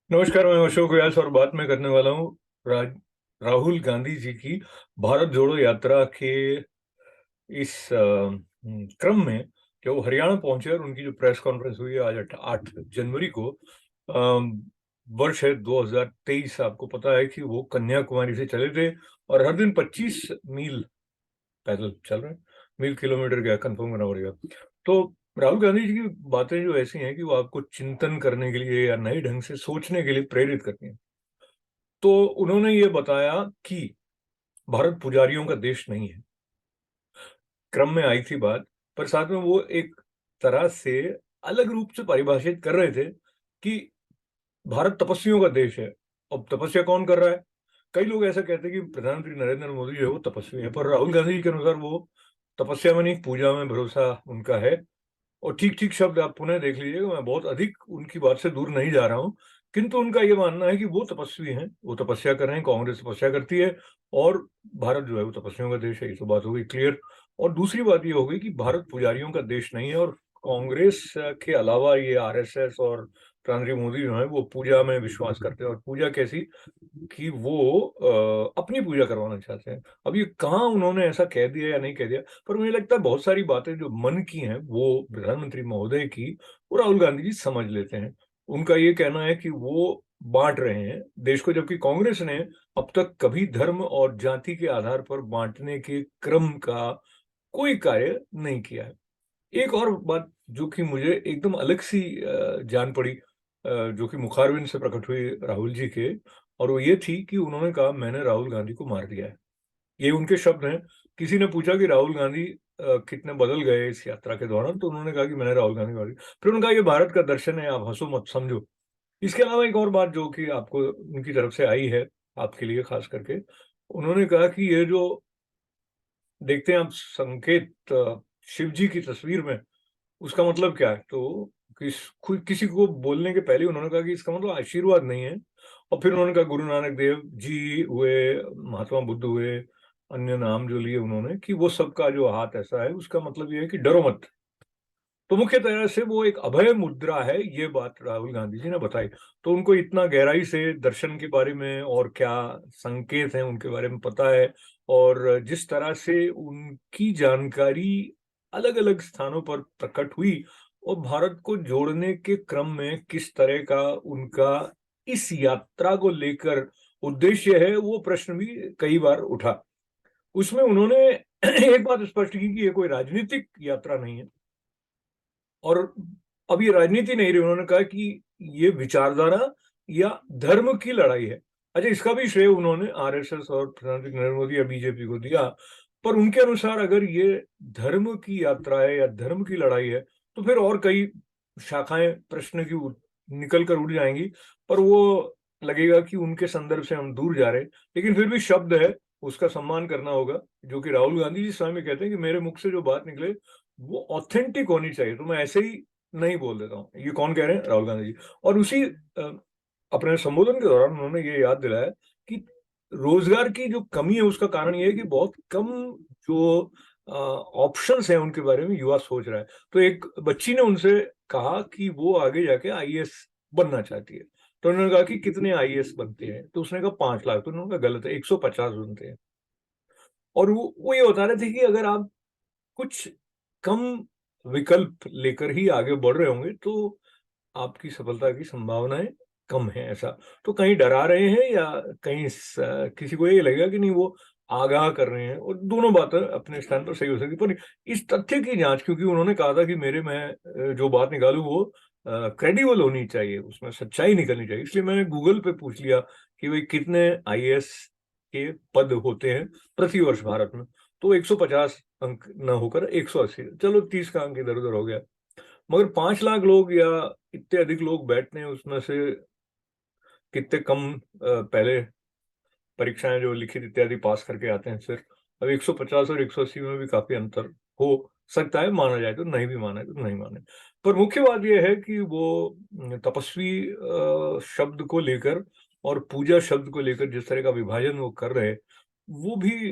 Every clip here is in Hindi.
नमस्कार, मैं अशोक व्यास और बात मैं करने वाला हूँ राहुल गांधी जी की भारत जोड़ो यात्रा के इस क्रम में जब वो हरियाणा पहुंचे और उनकी जो प्रेस कॉन्फ्रेंस हुई आज 8 जनवरी को। वर्ष है 2023। आपको पता है कि वो कन्याकुमारी से चले थे और हर दिन 25 मील पैदल चल रहे हैं। मील किलोमीटर क्या कंफर्म करना पड़ेगा। तो राहुल गांधी जी की बातें जो ऐसी हैं कि वो आपको चिंतन करने के लिए या नए ढंग से सोचने के लिए प्रेरित करती हैं। तो उन्होंने ये बताया कि भारत पुजारियों का देश नहीं है। क्रम में आई थी बात, पर साथ में वो एक तरह से अलग रूप से परिभाषित कर रहे थे कि भारत तपस्वियों का देश है। अब तपस्या कौन कर रहा है? कई लोग ऐसा कहते हैं कि प्रधानमंत्री नरेंद्र मोदी जो है वो तपस्वी है, पर राहुल गांधी जी के अनुसार वो तपस्या में नहीं, पूजा में भरोसा उनका है। और ठीक ठीक शब्द आप पुनः देख लीजिएगा, मैं बहुत अधिक उनकी बात से दूर नहीं जा रहा हूं। किंतु उनका यह मानना है कि वो तपस्वी हैं, वो तपस्या कर रहे हैं, कांग्रेस तपस्या करती है और भारत जो है वो तपस्वियों का देश है। ये तो बात हो गई क्लियर। और दूसरी बात ये हो गई कि भारत पुजारियों का देश नहीं है और कांग्रेस के अलावा ये आरएसएस और प्रधानमंत्री मोदी जो है वो पूजा में विश्वास करते हैं। और पूजा कैसी कि वो अपनी पूजा करवाना चाहते हैं। अब ये कहाँ उन्होंने ऐसा कह दिया या नहीं कह दिया, पर मुझे लगता है बहुत सारी बातें जो मन की हैं वो प्रधानमंत्री महोदय की, वो राहुल गांधी जी समझ लेते हैं। उनका ये कहना है कि वो बांट रहे हैं देश को, जबकि कांग्रेस ने अब तक कभी धर्म और जाति के आधार पर बांटने के क्रम का कोई कार्य नहीं किया है। एक और बात जो कि मुझे एकदम अलग सी जान पड़ी, जो कि मुखारबिन से प्रकट हुई राहुल जी के, और वो ये थी कि उन्होंने कहा मैंने राहुल गांधी को मार दिया है। ये उनके शब्द हैं। किसी ने पूछा कि राहुल गांधी कितने बदल गए इस यात्रा के दौरान, तो उन्होंने कहा कि मैंने राहुल गांधी को मार दिया। फिर उन्होंने कहा ये भारत का दर्शन है, आप हंसो मत समझो। इसके अलावा एक और बात जो कि आपको उनकी तरफ से आई है, आपके लिए खास करके, उन्होंने कहा कि ये जो देखते हैं आप संकेत शिव जी की तस्वीर में, उसका मतलब क्या है? तो किसी को बोलने के पहले उन्होंने कहा कि इसका मतलब आशीर्वाद नहीं है। और फिर उन्होंने कहा गुरु नानक देव जी हुए, महात्मा बुद्ध हुए, अन्य नाम जो लिए उन्होंने, कि वो सबका जो हाथ ऐसा है, उसका मतलब ये है कि डरो मत। तो मुख्य तरह से वो एक अभय मुद्रा है, ये बात राहुल गांधी जी ने बताई। तो उनको इतना गहराई से दर्शन के बारे में और क्या संकेत हैं उनके बारे में पता है। और जिस तरह से उनकी जानकारी अलग अलग स्थानों पर प्रकट हुई और भारत को जोड़ने के क्रम में किस तरह का उनका इस यात्रा को लेकर उद्देश्य है, वो प्रश्न भी कई बार उठा। उसमें उन्होंने एक बात स्पष्ट की कि ये कोई राजनीतिक यात्रा नहीं है। और अब ये राजनीति नहीं रही, उन्होंने कहा कि ये विचारधारा या धर्म की लड़ाई है। अच्छा, इसका भी श्रेय उन्होंने आरएसएस और प्रधानमंत्री नरेंद्र मोदी या बीजेपी को दिया। पर उनके अनुसार अगर ये धर्म की यात्रा है या धर्म की लड़ाई है, तो फिर और कई शाखाएं प्रश्न की निकल कर उठ जाएंगी। पर वो लगेगा कि उनके संदर्भ से हम दूर जा रहे हैं। लेकिन फिर भी शब्द है, उसका सम्मान करना होगा। जो कि राहुल गांधी जी स्वयं कहते हैं कि मेरे मुख से जो बात निकले वो ऑथेंटिक होनी चाहिए, तो मैं ऐसे ही नहीं बोल देता हूँ। ये कौन कह रहे हैं? राहुल गांधी जी। और उसी अपने संबोधन के दौरान उन्होंने ये याद दिलाया कि रोजगार की जो कमी है उसका कारण ये है कि बहुत कम जो ऑप्शंस हैं उनके बारे में युवा सोच रहा है। तो एक बच्ची ने उनसे कहा कि वो आगे जाके आईएएस बनना चाहती है। तो उन्होंने कहा कि कितने आईएएस बनते हैं? तो उसने कहा 5 लाख। तो उन्होंने कहा गलत है, 150 बनते हैं। और वो ये बता रहे थे कि अगर आप कुछ कम विकल्प लेकर ही आगे बढ़ रहे होंगे तो आपकी सफलता की संभावनाएं कम है। ऐसा तो कहीं डरा रहे हैं या कहीं किसी को ये लगेगा कि नहीं वो आगाह कर रहे हैं, और दोनों बातें अपने स्थान पर सही हो सकती। पर इस तथ्य की जांच, क्योंकि उन्होंने कहा था कि मेरे मैं जो बात निकालूं वो क्रेडिबल होनी चाहिए, उसमें सच्चाई निकलनी चाहिए, इसलिए मैंने गूगल पे पूछ लिया कि भाई कितने आईएएस के पद होते हैं प्रति वर्ष भारत में। तो 150 अंक न होकर 180, चलो 30 का अंक इधर उधर हो गया। मगर 5 लाख लोग या इतने अधिक लोग बैठते हैं, उसमें से कितने कम पहले परीक्षाएं जो लिखित इत्यादि पास करके आते हैं सिर्फ। अब 150 और 180 में भी काफी अंतर हो सकता है, माना जाए तो, नहीं भी माना है तो नहीं माने। पर मुख्य बात यह है कि वो तपस्वी शब्द को लेकर और पूजा शब्द को लेकर जिस तरह का विभाजन वो कर रहे हैं, वो भी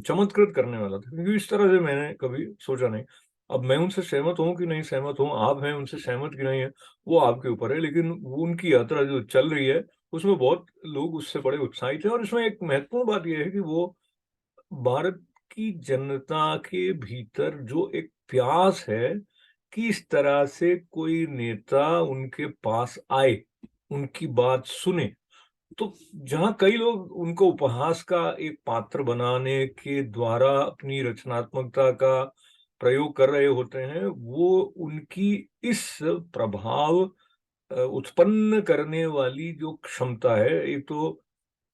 चमत्कृत करने वाला था, क्योंकि इस तरह से मैंने कभी सोचा नहीं। अब मैं उनसे सहमत हूँ कि नहीं सहमत हूँ, आप हैं उनसे सहमत कि नहीं है, वो आपके ऊपर है, लेकिन वो उनकी यात्रा जो चल रही है उसमें बहुत लोग उससे बड़े उत्साहित हैं। और इसमें एक महत्वपूर्ण बात यह है कि वो भारत की जनता के भीतर जो एक प्यास है कि इस तरह से कोई नेता उनके पास आए, उनकी बात सुने। तो जहां कई लोग उनको उपहास का एक पात्र बनाने के द्वारा अपनी रचनात्मकता का प्रयोग कर रहे होते हैं, वो उनकी इस प्रभाव उत्पन्न करने वाली जो क्षमता है, एक तो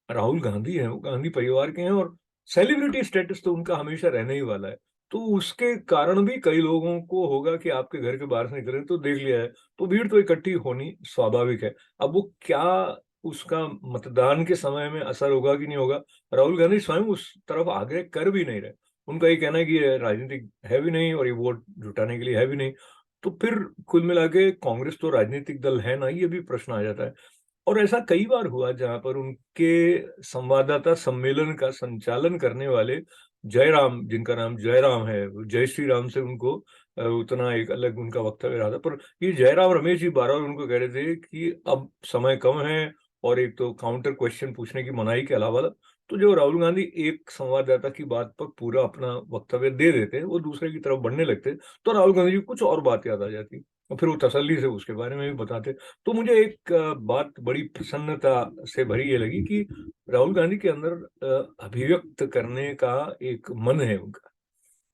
राहुल गांधी है, वो गांधी परिवार के हैं और सेलिब्रिटी स्टेटस तो उनका हमेशा रहने ही वाला है। तो उसके कारण भी कई लोगों को होगा कि आपके घर के बाहर से निकले तो देख लिया है, तो भीड़ तो इकट्ठी होनी स्वाभाविक है। अब वो क्या उसका मतदान के समय में असर होगा कि नहीं होगा, राहुल गांधी स्वयं उस तरफ आग्रह कर भी नहीं रहे। उनका ये कहना है कि ये राजनीतिक है भी नहीं और ये वोट जुटाने के लिए है भी नहीं। तो फिर कुल मिला के कांग्रेस तो राजनीतिक दल है ना, ये भी प्रश्न आ जाता है। और ऐसा कई बार हुआ जहां पर उनके संवाददाता सम्मेलन का संचालन करने वाले जयराम, जिनका नाम जयराम है, जय श्री राम से उनको उतना एक अलग उनका वक्तव्य रहा था, पर ये जयराम रमेश जी बार बार उनको कह रहे थे कि अब समय कम है और एक तो काउंटर क्वेश्चन पूछने की मनाही के अलावा, तो जो राहुल गांधी एक संवाददाता की बात पर पूरा अपना वक्तव्य दे देते, वो दूसरे की तरफ बढ़ने लगते, तो राहुल गांधी जी को कुछ और बात याद आ जाती और फिर वो तसल्ली से उसके बारे में भी बताते। तो मुझे एक बात बड़ी प्रसन्नता से भरी ये लगी कि राहुल गांधी के अंदर अभिव्यक्त करने का एक मन है उनका।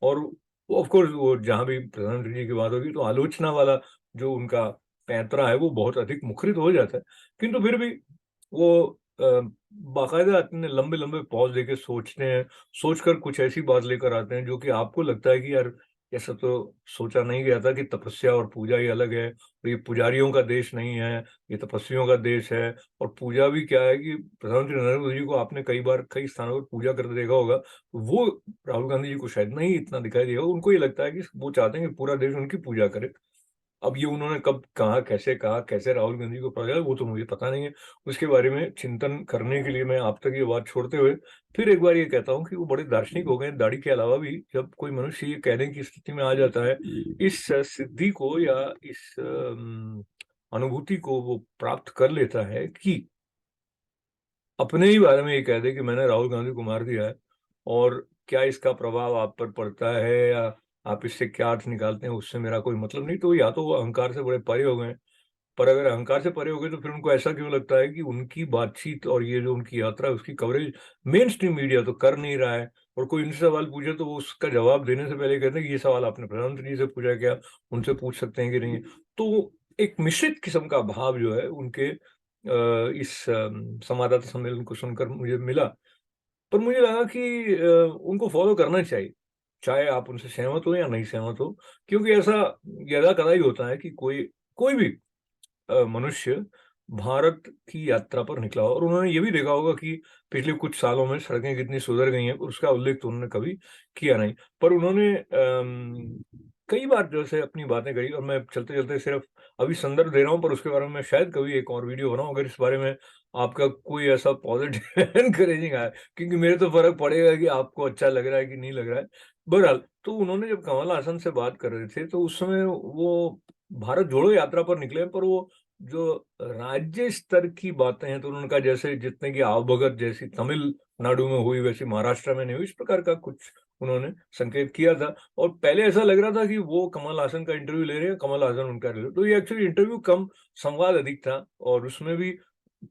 और वो ऑफ कोर्स वो जहां भी प्रधानमंत्री जी की बात होगी तो आलोचना वाला जो उनका पैंतरा है वो बहुत अधिक मुखरित हो जाता है, किंतु फिर भी वो बाकायदा इतने लंबे लंबे पॉज देके सोचते हैं, सोचकर कुछ ऐसी बात लेकर आते हैं जो कि आपको लगता है कि यार ऐसा तो सोचा नहीं गया था कि तपस्या और पूजा ही अलग है, और ये पुजारियों का देश नहीं है, ये तपस्वियों का देश है। और पूजा भी क्या है कि प्रधानमंत्री नरेंद्र मोदी जी को आपने कई बार कई स्थानों पर पूजा करते देखा होगा, वो राहुल गांधी जी को शायद नहीं इतना दिखाई देगा। उनको ये लगता है कि वो चाहते हैं कि पूरा देश उनकी पूजा करे। अब ये उन्होंने कब कहा, कैसे राहुल गांधी को पता चला, वो तो मुझे पता नहीं है। उसके बारे में चिंतन करने के लिए मैं आप तक ये बात छोड़ते हुए फिर एक बार ये कहता हूँ कि वो बड़े दार्शनिक हो गए। दाढ़ी के अलावा भी जब कोई मनुष्य ये कहने की स्थिति में आ जाता है, इस सिद्धि को या इस अनुभूति को वो प्राप्त कर लेता है कि अपने ही बारे में ये कह दे कि मैंने राहुल गांधी को मार दिया है, और क्या इसका प्रभाव आप पर पड़ता है या आप इससे क्या अर्थ निकालते हैं उससे मेरा कोई मतलब नहीं। तो या तो वो अहंकार से बड़े परे हो गए, पर अगर अहंकार से परे हो गए तो फिर उनको ऐसा क्यों लगता है कि उनकी बातचीत और ये जो उनकी यात्रा है उसकी कवरेज मेन स्ट्रीम मीडिया तो कर नहीं रहा है। और कोई उनसे सवाल पूछे तो वो उसका जवाब देने से पहले कहते हैं कि ये सवाल आपने प्रधानमंत्री जी से पूछा क्या, उनसे पूछ सकते हैं कि नहीं। तो एक मिश्रित किस्म का भाव जो है उनके इस संवाददाता सम्मेलन को सुनकर मुझे मिला। पर मुझे लगा कि उनको फॉलो करना चाहिए, चाहे आप उनसे सहमत हो या नहीं सहमत हो, क्योंकि ऐसा यदा कदा ही होता है कि कोई कोई भी मनुष्य भारत की यात्रा पर निकला हो, और उन्होंने ये भी देखा होगा कि पिछले कुछ सालों में सड़कें कितनी सुधर गई हैं, उसका उल्लेख तो उन्होंने कभी किया नहीं। पर उन्होंने कई बार जैसे अपनी बातें कही, और मैं चलते चलते सिर्फ अभी संदर्भ दे रहा हूँ, पर उसके बारे में मैं शायद कभी एक और वीडियो बनाऊं अगर इस बारे में आपका कोई ऐसा पॉजिटिव एनकरेजिंग आया, क्योंकि मेरे तो फर्क पड़ेगा कि आपको अच्छा लग रहा है कि नहीं लग रहा है। बहरहाल, तो उन्होंने जब कमल हासन से बात कर रहे थे तो उस समय वो भारत जोड़ो यात्रा पर निकले, पर वो जो राज्य स्तर की बातें हैं तो उन्होंने कहा जैसे जितने की आवभगत जैसी तमिलनाडु में हुई वैसी महाराष्ट्र में नहीं हुई, इस प्रकार का कुछ उन्होंने संकेत किया था। और पहले ऐसा लग रहा था कि वो कमल हासन का इंटरव्यू ले रहे हैं, कमल हासन उनका ले रहे हैं। तो ये एक्चुअली इंटरव्यू कम संवाद अधिक था, और उसमें भी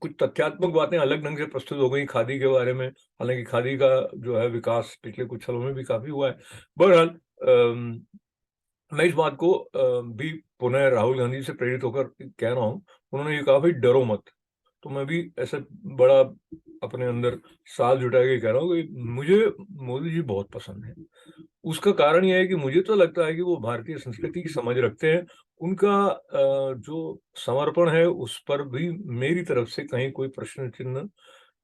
कुछ तथ्यात्मक बातें अलग ढंग से प्रस्तुत हो गई खादी के बारे में। हालांकि खादी का जो है विकास पिछले कुछ सालों में भी काफी हुआ है। बहरहाल, मैं इस बात को भी पुनः राहुल गांधी से प्रेरित होकर कह रहा हूँ। उन्होंने ये कहा भाई डरो मत, तो मैं भी ऐसे बड़ा अपने अंदर साथ जुटा के कह रहा हूँ कि मुझे मोदी जी बहुत पसंद है। उसका कारण यह है कि मुझे तो लगता है कि वो भारतीय संस्कृति की समझ रखते हैं। उनका जो समर्पण है उस पर भी मेरी तरफ से कहीं कोई प्रश्न चिन्ह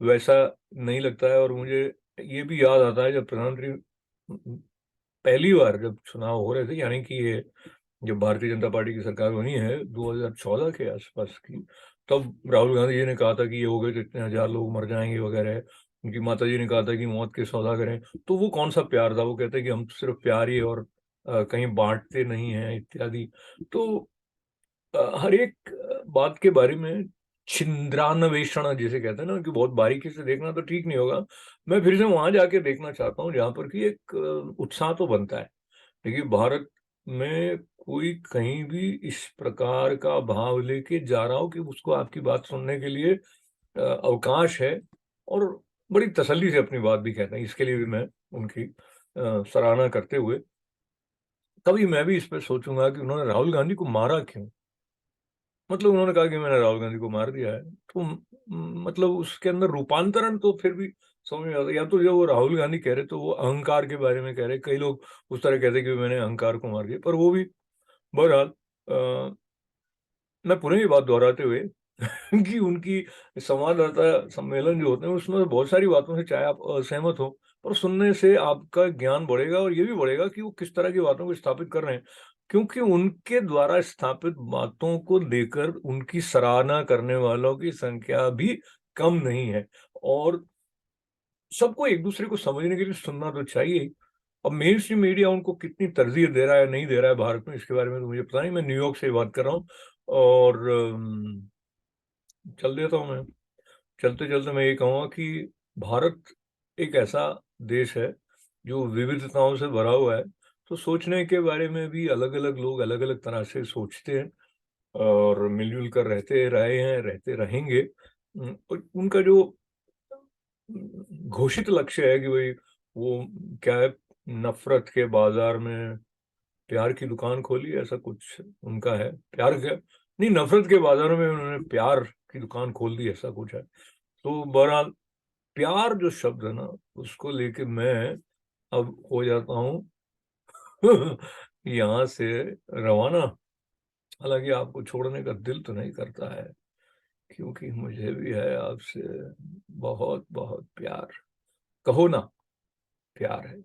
वैसा नहीं लगता है। और मुझे ये भी याद आता है जब प्रधानमंत्री पहली बार जब चुनाव हो रहे थे, यानी कि ये जब भारतीय जनता पार्टी की सरकार बनी है 2014 के आसपास की, तब राहुल गांधी जी ने कहा था कि ये हो गए तो इतने हजार लोग मर जाएंगे वगैरह। उनकी माता जी ने कहा था कि मौत के सौदा करें। तो वो कौन सा प्यार था, वो कहते हैं कि हम तो सिर्फ प्यार ही और कहीं बांटते नहीं हैं इत्यादि। तो हर एक बात के बारे में छिंद्रान्वेषण जिसे कहते हैं ना, कि बहुत बारीकी से देखना तो ठीक नहीं होगा। मैं फिर से वहां जाके देखना चाहता हूँ जहां पर कि एक उत्साह तो बनता है। देखिए, भारत में कोई कहीं भी इस प्रकार का भाव लेके जा रहा हो कि उसको आपकी बात सुनने के लिए अवकाश है, और बड़ी तसल्ली से अपनी बात भी कहते हैं, इसके लिए भी मैं उनकी सराहना करते हुए, कभी मैं भी इस पर सोचूंगा कि उन्होंने राहुल गांधी को मारा क्यों। मतलब उन्होंने कहा कि मैंने राहुल गांधी को मार दिया है, तो मतलब उसके अंदर रूपांतरण तो फिर भी समझ में आता। या तो जो वो राहुल गांधी कह रहे तो वो अहंकार के बारे में कह रहे, कई लोग उस तरह कहते कि मैंने अहंकार को मार दिया, पर वो भी बहरहाल मैं पुनः ये बात दोहराते हुए कि उनकी संवाददाता सम्मेलन जो होते हैं उसमें बहुत सारी बातों से चाहे आप असहमत हो, पर सुनने से आपका ज्ञान बढ़ेगा, और ये भी बढ़ेगा कि वो किस तरह की बातों को स्थापित कर रहे हैं, क्योंकि उनके द्वारा स्थापित बातों को लेकर उनकी सराहना करने वालों की संख्या भी कम नहीं है। और सबको एक दूसरे को समझने के लिए सुनना तो चाहिए। अब मेन स्ट्रीम मीडिया उनको कितनी तरजीह दे रहा है नहीं दे रहा है भारत में, इसके बारे में तो मुझे पता नहीं। मैं न्यूयॉर्क से बात कर रहा हूँ, और चल देता हूँ मैं। चलते चलते मैं ये कहूँगा कि भारत एक ऐसा देश है जो विविधताओं से भरा हुआ है। तो सोचने के बारे में भी अलग अलग लोग अलग अलग तरह से सोचते हैं, और मिलजुल कर रहते रहे हैं, रहते रहेंगे। और उनका जो घोषित लक्ष्य है कि भाई वो क्या है, नफरत के बाजार में प्यार की दुकान खोली, ऐसा कुछ उनका है। प्यार क्या नहीं, नफरत के बाजार में उन्होंने प्यार की दुकान खोल दी, ऐसा कुछ है। तो बहरहाल प्यार जो शब्द है ना, उसको लेके मैं अब हो जाता हूँ यहाँ से रवाना। हालांकि आपको छोड़ने का दिल तो नहीं करता है, क्योंकि मुझे भी है आपसे बहुत बहुत प्यार। कहो ना, प्यार है।